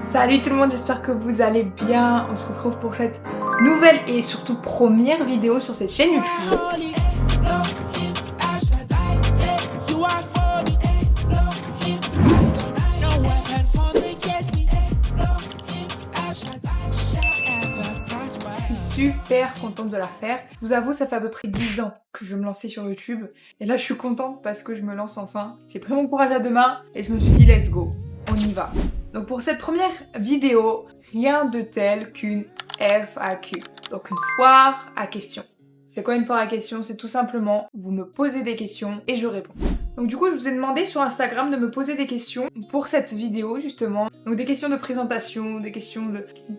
Salut tout le monde, j'espère que vous allez bien. On se retrouve pour cette nouvelle et surtout première vidéo sur cette chaîne YouTube. Je suis super contente de la faire. Je vous avoue, ça fait à peu près 10 ans que je veux me lancer sur YouTube. Et là, je suis contente parce que je me lance enfin. J'ai pris mon courage à deux mains et je me suis dit let's go, on y va. Donc pour cette première vidéo, rien de tel qu'une FAQ. Donc une foire à questions. C'est quoi une foire à questions? C'est tout simplement, vous me posez des questions et je réponds. Donc du coup, je vous ai demandé sur Instagram de me poser des questions pour cette vidéo justement. Donc des questions de présentation, des questions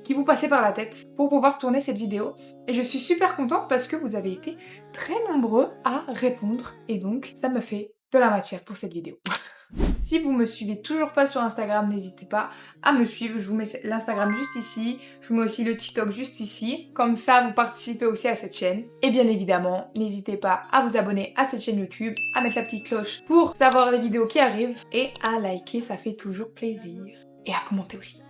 qui vous passaient par la tête pour pouvoir tourner cette vidéo. Et je suis super contente parce que vous avez été très nombreux à répondre. Et donc, ça me fait de la matière pour cette vidéo. Si vous me suivez toujours pas sur Instagram, n'hésitez pas à me suivre. Je vous mets l'Instagram juste ici. Je vous mets aussi le TikTok juste ici. Comme ça, vous participez aussi à cette chaîne. Et bien évidemment, n'hésitez pas à vous abonner à cette chaîne YouTube, à mettre la petite cloche pour savoir les vidéos qui arrivent et à liker, ça fait toujours plaisir. Et à commenter aussi.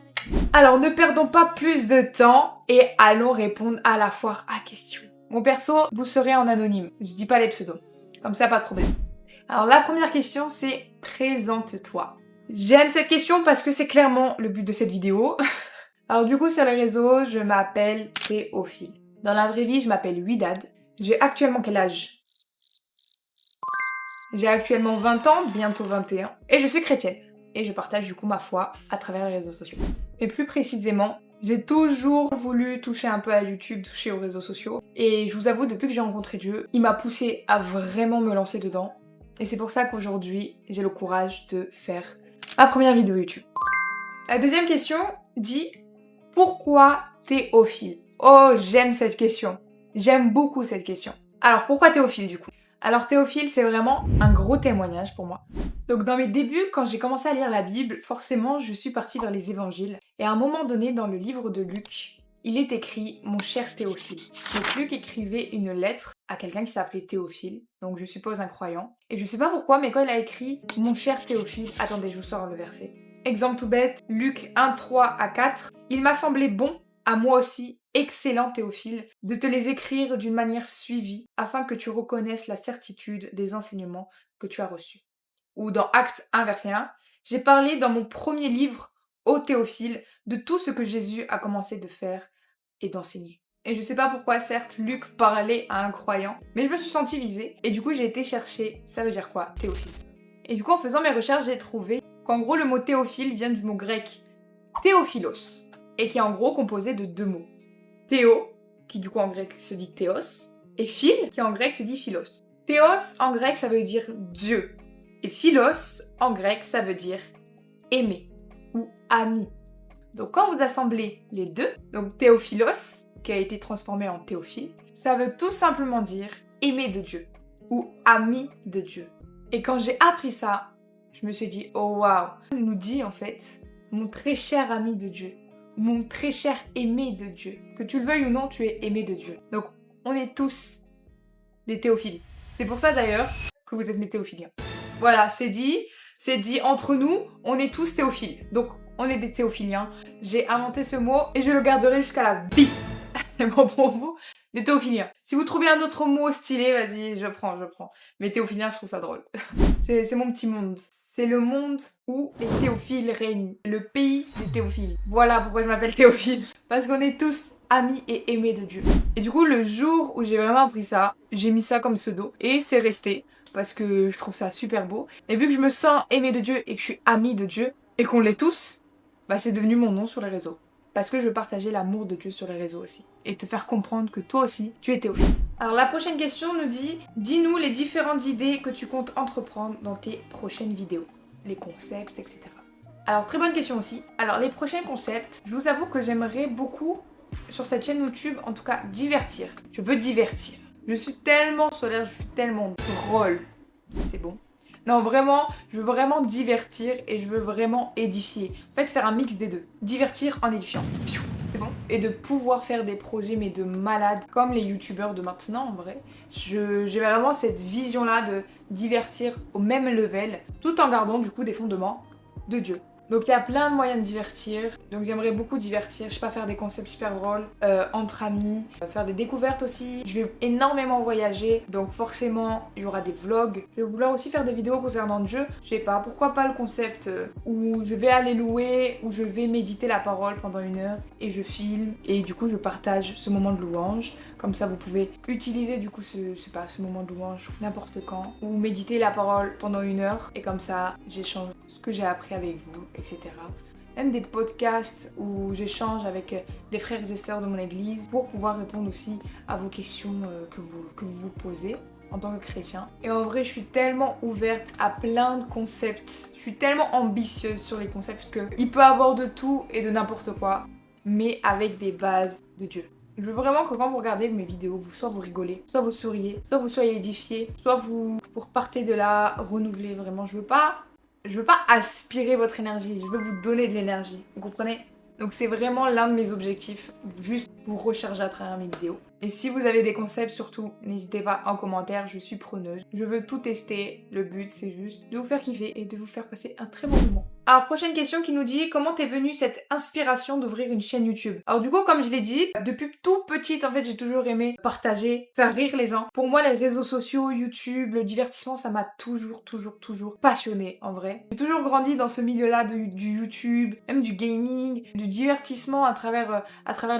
Alors, ne perdons pas plus de temps et allons répondre à la foire à questions. Mon perso, vous serez en anonyme. Je dis pas les pseudos. Comme ça, pas de problème. Alors la première question c'est présente-toi. J'aime cette question parce que c'est clairement le but de cette vidéo. Alors du coup sur les réseaux je m'appelle Théophile. Dans la vraie vie je m'appelle Widad. J'ai actuellement quel âge? J'ai actuellement 20 ans, bientôt 21. Et je suis chrétienne. Et je partage du coup ma foi à travers les réseaux sociaux. Mais plus précisément, j'ai toujours voulu toucher un peu à YouTube, toucher aux réseaux sociaux. Et je vous avoue, depuis que j'ai rencontré Dieu, il m'a poussée à vraiment me lancer dedans. Et c'est pour ça qu'aujourd'hui, j'ai le courage de faire ma première vidéo YouTube. La deuxième question dit « Pourquoi Théophile ?» Oh, j'aime cette question. J'aime beaucoup cette question. Alors, pourquoi Théophile du coup? Alors Théophile, c'est vraiment un gros témoignage pour moi. Donc dans mes débuts, quand j'ai commencé à lire la Bible, forcément, je suis partie vers les évangiles. Et à un moment donné, dans le livre de Luc, il est écrit « Mon cher Théophile ». Donc Luc écrivait une lettre à quelqu'un qui s'appelait Théophile, donc je suppose un croyant. Et je sais pas pourquoi, mais quand il a écrit « Mon cher Théophile », attendez, je vous sors le verset. Exemple tout bête, Luc 1, 3 à 4. « Il m'a semblé bon, à moi aussi, excellent Théophile, de te les écrire d'une manière suivie, afin que tu reconnaisses la certitude des enseignements que tu as reçus. » Ou dans Acte 1, verset 1, « J'ai parlé dans mon premier livre, ô Théophile, de tout ce que Jésus a commencé de faire et d'enseigner. » Et je sais pas pourquoi, certes, Luc parlait à un croyant, mais je me suis sentie visée, et du coup j'ai été chercher, ça veut dire quoi, Théophile. Et du coup en faisant mes recherches, j'ai trouvé qu'en gros le mot Théophile vient du mot grec Théophilos, et qui est en gros composé de deux mots. Théo, qui du coup en grec se dit théos, et phil, qui en grec se dit philos. Théos en grec ça veut dire Dieu, et philos en grec ça veut dire aimer, ou ami. Donc quand vous assemblez les deux, donc Théophilos, qui a été transformé en Théophile, ça veut tout simplement dire aimer de Dieu ou ami de Dieu. Et quand j'ai appris ça, je me suis dit oh waouh, il nous dit en fait mon très cher ami de Dieu, mon très cher aimé de Dieu. Que tu le veuilles ou non, tu es aimé de Dieu. Donc on est tous des théophilies. C'est pour ça d'ailleurs que vous êtes mes théophiliens. Voilà, c'est dit entre nous, on est tous théophiles. Donc on est des théophiliens. J'ai inventé ce mot et je le garderai jusqu'à la vie. C'est bon pour vous, des théophiliens. Si vous trouvez un autre mot stylé, vas-y, je prends. Mais théophilien, je trouve ça drôle. C'est mon petit monde. C'est le monde où les théophiles règnent. Le pays des théophiles. Voilà pourquoi je m'appelle Théophile. Parce qu'on est tous amis et aimés de Dieu. Et du coup, le jour où j'ai vraiment appris ça, j'ai mis ça comme pseudo. Et c'est resté. Parce que je trouve ça super beau. Et vu que je me sens aimée de Dieu et que je suis amie de Dieu, et qu'on l'est tous, bah c'est devenu mon nom sur les réseaux. Parce que je veux partager l'amour de Dieu sur les réseaux aussi. Et te faire comprendre que toi aussi, tu es Théophile. Alors la prochaine question nous dit « Dis-nous les différentes idées que tu comptes entreprendre dans tes prochaines vidéos. Les concepts, etc. » Alors très bonne question aussi. Alors les prochains concepts, je vous avoue que j'aimerais beaucoup, sur cette chaîne YouTube, en tout cas divertir. Je veux divertir. Je suis tellement solaire, je suis tellement drôle. C'est bon. Non, vraiment, je veux vraiment divertir et je veux vraiment édifier. En fait, faire un mix des deux. Divertir en édifiant. C'est bon. Et de pouvoir faire des projets, mais de malades, comme les youtubeurs de maintenant, en vrai. J'ai vraiment cette vision-là de divertir au même level, tout en gardant, du coup, des fondements de Dieu. Donc il y a plein de moyens de divertir. Donc j'aimerais beaucoup divertir, je sais pas, faire des concepts super drôles entre amis, faire des découvertes aussi. Je vais énormément voyager, donc forcément il y aura des vlogs. Je vais vouloir aussi faire des vidéos concernant le jeu. Je sais pas, pourquoi pas le concept où je vais aller louer, où je vais méditer la parole pendant 1 heure et je filme et du coup je partage ce moment de louange. Comme ça vous pouvez utiliser du coup ce moment de louange n'importe quand, ou méditer la parole pendant 1 heure et comme ça j'échange ce que j'ai appris avec vous, etc. Même des podcasts où j'échange avec des frères et sœurs de mon église pour pouvoir répondre aussi à vos questions que vous vous posez en tant que chrétien. Et en vrai, je suis tellement ouverte à plein de concepts. Je suis tellement ambitieuse sur les concepts qu'il peut y avoir de tout et de n'importe quoi, mais avec des bases de Dieu. Je veux vraiment que quand vous regardez mes vidéos, soit vous rigolez, soit vous souriez, soit vous soyez édifiés, soit vous repartez de là renouvelé. Vraiment, je veux pas aspirer votre énergie, je veux vous donner de l'énergie. Vous comprenez? Donc c'est vraiment l'un de mes objectifs, juste pour recharger à travers mes vidéos. Et si vous avez des concepts, surtout, n'hésitez pas en commentaire, je suis preneuse. Je veux tout tester, le but c'est juste de vous faire kiffer et de vous faire passer un très bon moment. Alors prochaine question qui nous dit comment t'es venue cette inspiration d'ouvrir une chaîne YouTube? Alors du coup comme je l'ai dit, depuis tout petite en fait j'ai toujours aimé partager, faire rire les gens. Pour moi les réseaux sociaux, YouTube, le divertissement ça m'a toujours passionnée en vrai. J'ai toujours grandi dans ce milieu-là du YouTube, même du gaming, du divertissement à travers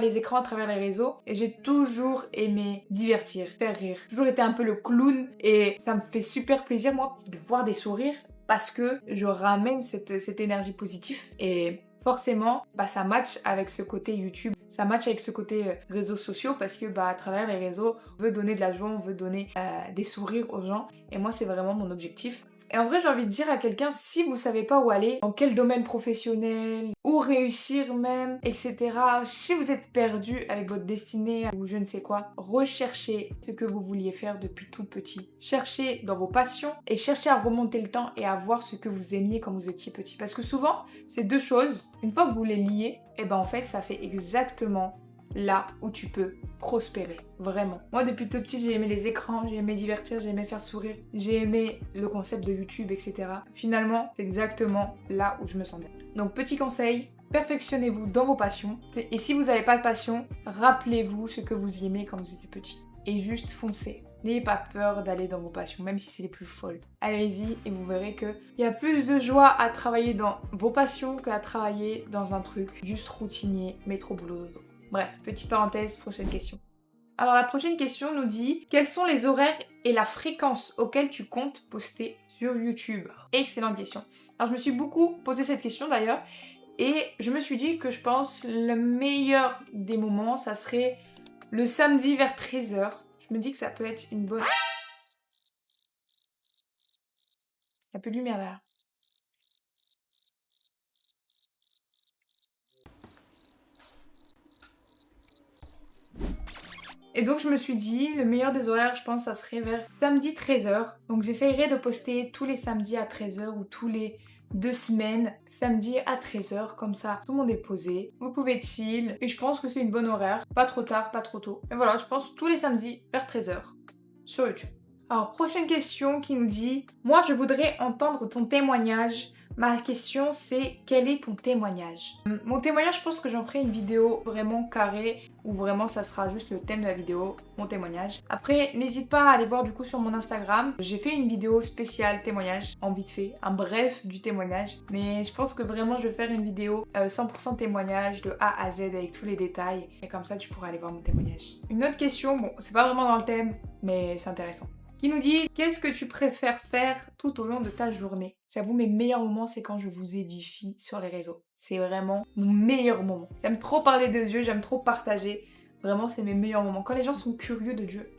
les écrans, à travers les réseaux. Et j'ai toujours aimé divertir, faire rire. J'ai toujours été un peu le clown et ça me fait super plaisir moi de voir des sourires parce que je ramène cette énergie positive et forcément ça match avec ce côté YouTube, ça match avec ce côté réseaux sociaux parce que à travers les réseaux on veut donner de la joie, on veut donner des sourires aux gens et moi c'est vraiment mon objectif. Et en vrai, j'ai envie de dire à quelqu'un, si vous savez pas où aller, dans quel domaine professionnel, où réussir même, etc. Si vous êtes perdu avec votre destinée ou je ne sais quoi, recherchez ce que vous vouliez faire depuis tout petit. Cherchez dans vos passions et cherchez à remonter le temps et à voir ce que vous aimiez quand vous étiez petit. Parce que souvent, ces deux choses, une fois que vous les liez, en fait, ça fait exactement là où tu peux prospérer, vraiment. Moi depuis tout petit j'ai aimé les écrans, j'ai aimé divertir, j'ai aimé faire sourire, j'ai aimé le concept de YouTube, etc. Finalement c'est exactement là où je me sens bien. Donc petit conseil, perfectionnez-vous dans vos passions et si vous n'avez pas de passion, rappelez-vous ce que vous aimez quand vous étiez petit et juste foncez. N'ayez pas peur d'aller dans vos passions, même si c'est les plus folles. Allez-y et vous verrez qu'il y a plus de joie à travailler dans vos passions qu'à travailler dans un truc juste routinier, métro boulot dodo. Bref, petite parenthèse, prochaine question. Alors la prochaine question nous dit quels sont les horaires et la fréquence auxquelles tu comptes poster sur YouTube? Excellente question. Alors je me suis beaucoup posé cette question d'ailleurs et je me suis dit que je pense le meilleur des moments ça serait le samedi vers 13h. Je me dis que ça peut être une bonne... Il n'y a plus de lumière là. Et donc je me suis dit, le meilleur des horaires, je pense, ça serait vers samedi 13h. Donc j'essayerai de poster tous les samedis à 13h ou tous les 2 semaines, samedi à 13h, comme ça tout le monde est posé, vous pouvez chill, et je pense que c'est une bonne horaire, pas trop tard, pas trop tôt. Et voilà, je pense tous les samedis vers 13h sur YouTube. Alors prochaine question qui nous dit, moi je voudrais entendre ton témoignage. Ma question c'est, quel est ton témoignage? Mon témoignage, je pense que j'en ferai une vidéo vraiment carrée où vraiment ça sera juste le thème de la vidéo, mon témoignage. Après, n'hésite pas à aller voir du coup sur mon Instagram. J'ai fait une vidéo spéciale témoignage, en vite fait, un bref du témoignage. Mais je pense que vraiment je vais faire une vidéo 100% témoignage de A à Z avec tous les détails. Et comme ça tu pourras aller voir mon témoignage. Une autre question, bon c'est pas vraiment dans le thème, mais c'est intéressant. Qui nous dit qu'est-ce que tu préfères faire tout au long de ta journée? J'avoue mes meilleurs moments c'est quand je vous édifie sur les réseaux. C'est vraiment mon meilleur moment. J'aime trop parler de Dieu, j'aime trop partager. Vraiment c'est mes meilleurs moments. Quand les gens sont curieux de Dieu,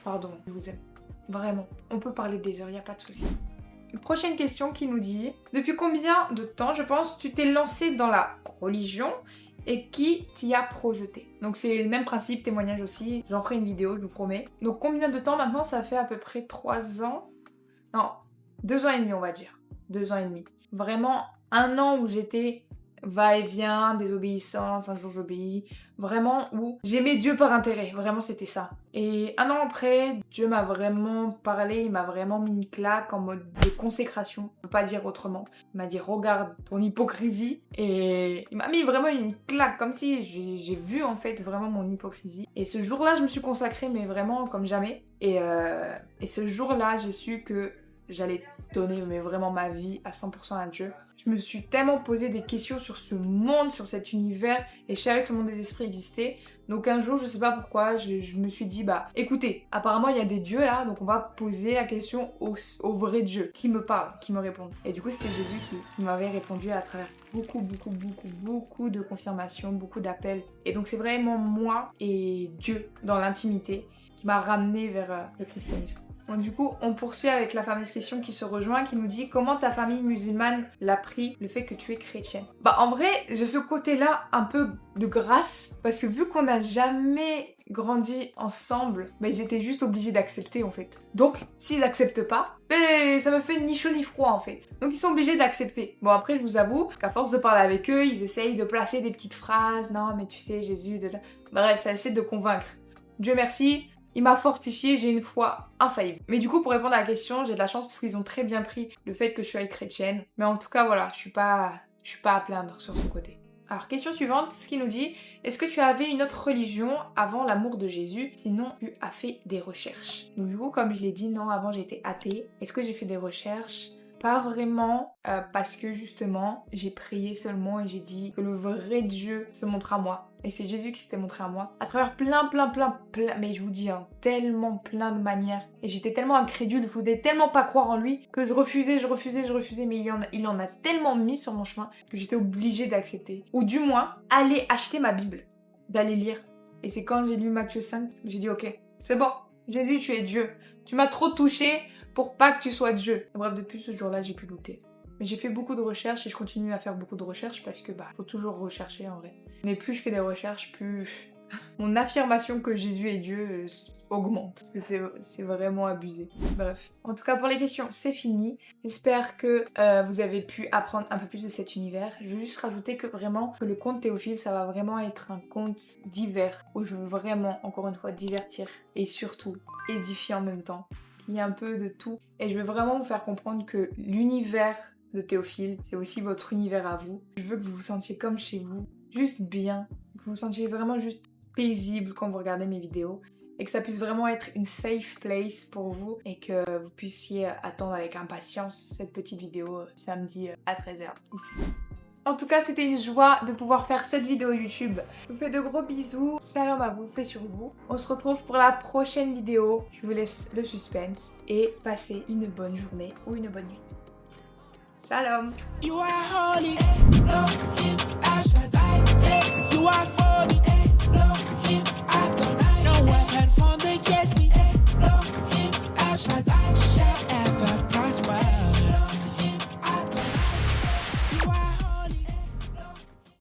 pardon, je vous aime. Vraiment, on peut parler des heures, y a pas de souci. Une prochaine question qui nous dit depuis combien de temps je pense tu t'es lancé dans la religion et qui t'y a projeté? Donc c'est le même principe, témoignage aussi, j'en ferai une vidéo, je vous promets. Donc combien de temps maintenant? Ça fait à peu près 3 ans, non, 2 ans et demi on va dire, 2 ans et demi. Vraiment 1 an où j'étais va-et-vient, désobéissance, un jour j'obéis, vraiment où j'aimais Dieu par intérêt, vraiment c'était ça. Et un an après, Dieu m'a vraiment parlé, il m'a vraiment mis une claque en mode de consécration, je peux pas dire autrement. Il m'a dit regarde ton hypocrisie et il m'a mis vraiment une claque comme si j'ai vu en fait vraiment mon hypocrisie. Et ce jour-là je me suis consacrée mais vraiment comme jamais. Et ce jour-là j'ai su que j'allais donner mais vraiment ma vie à 100% à Dieu. Je me suis tellement posé des questions sur ce monde, sur cet univers, et je savais que le monde des esprits existait. Donc un jour, je sais pas pourquoi, je me suis dit, bah écoutez, apparemment il y a des dieux là, donc on va poser la question au vrai Dieu, qui me parle, qui me répond. Et du coup, c'était Jésus qui m'avait répondu à travers beaucoup de confirmations, beaucoup d'appels. Et donc c'est vraiment moi et Dieu dans l'intimité qui m'a ramené vers le christianisme. Bon, du coup, on poursuit avec la fameuse question qui se rejoint, qui nous dit comment ta famille musulmane l'a pris, le fait que tu es chrétienne. Bah en vrai, j'ai ce côté-là un peu de grâce, parce que vu qu'on n'a jamais grandi ensemble, bah ils étaient juste obligés d'accepter en fait. Donc, s'ils acceptent pas, bah, ça me fait ni chaud ni froid en fait. Donc ils sont obligés d'accepter. Bon après, je vous avoue qu'à force de parler avec eux, ils essayent de placer des petites phrases, non mais tu sais, Jésus, bref, ça essaie de convaincre. Dieu merci, il m'a fortifié, j'ai une foi infaillible. Mais du coup, pour répondre à la question, j'ai de la chance parce qu'ils ont très bien pris le fait que je sois chrétienne. Mais en tout cas, voilà, je suis pas à plaindre sur ce côté. Alors, question suivante, ce qui nous dit, est-ce que tu avais une autre religion avant l'amour de Jésus? Sinon, tu as fait des recherches. Donc du coup, comme je l'ai dit, non, avant j'étais athée. Est-ce que j'ai fait des recherches? Pas vraiment, parce que justement, j'ai prié seulement et j'ai dit que le vrai Dieu se montre à moi. Et c'est Jésus qui s'était montré à moi. À travers plein, mais je vous dis, hein, tellement plein de manières. Et j'étais tellement incrédule, je voulais tellement pas croire en lui, que je refusais, mais il en a tellement mis sur mon chemin que j'étais obligée d'accepter. Ou du moins, aller acheter ma Bible, d'aller lire. Et c'est quand j'ai lu Matthieu 5, j'ai dit ok, c'est bon, Jésus, tu es Dieu. Tu m'as trop touchée pour pas que tu sois Dieu. Bref, depuis ce jour-là, j'ai pu douter. Mais j'ai fait beaucoup de recherches et je continue à faire beaucoup de recherches parce que faut toujours rechercher en vrai. Mais plus je fais des recherches, plus mon affirmation que Jésus est Dieu augmente. Parce que c'est vraiment abusé. Bref. En tout cas, pour les questions, c'est fini. J'espère que vous avez pu apprendre un peu plus de cet univers. Je veux juste rajouter que vraiment, que le conte Théophile, ça va vraiment être un conte divers où je veux vraiment, encore une fois, divertir et surtout édifier en même temps. Il y a un peu de tout. Et je veux vraiment vous faire comprendre que l'univers de Théophile, c'est aussi votre univers à vous. Je veux que vous vous sentiez comme chez vous, juste bien, que vous vous sentiez vraiment juste paisible quand vous regardez mes vidéos et que ça puisse vraiment être une safe place pour vous et que vous puissiez attendre avec impatience cette petite vidéo samedi à 13h. En tout cas, c'était une joie de pouvoir faire cette vidéo YouTube. Je vous fais de gros bisous. Shalom à vous, paix sur vous. On se retrouve pour la prochaine vidéo. Je vous laisse le suspense et passez une bonne journée ou une bonne nuit. Shalom.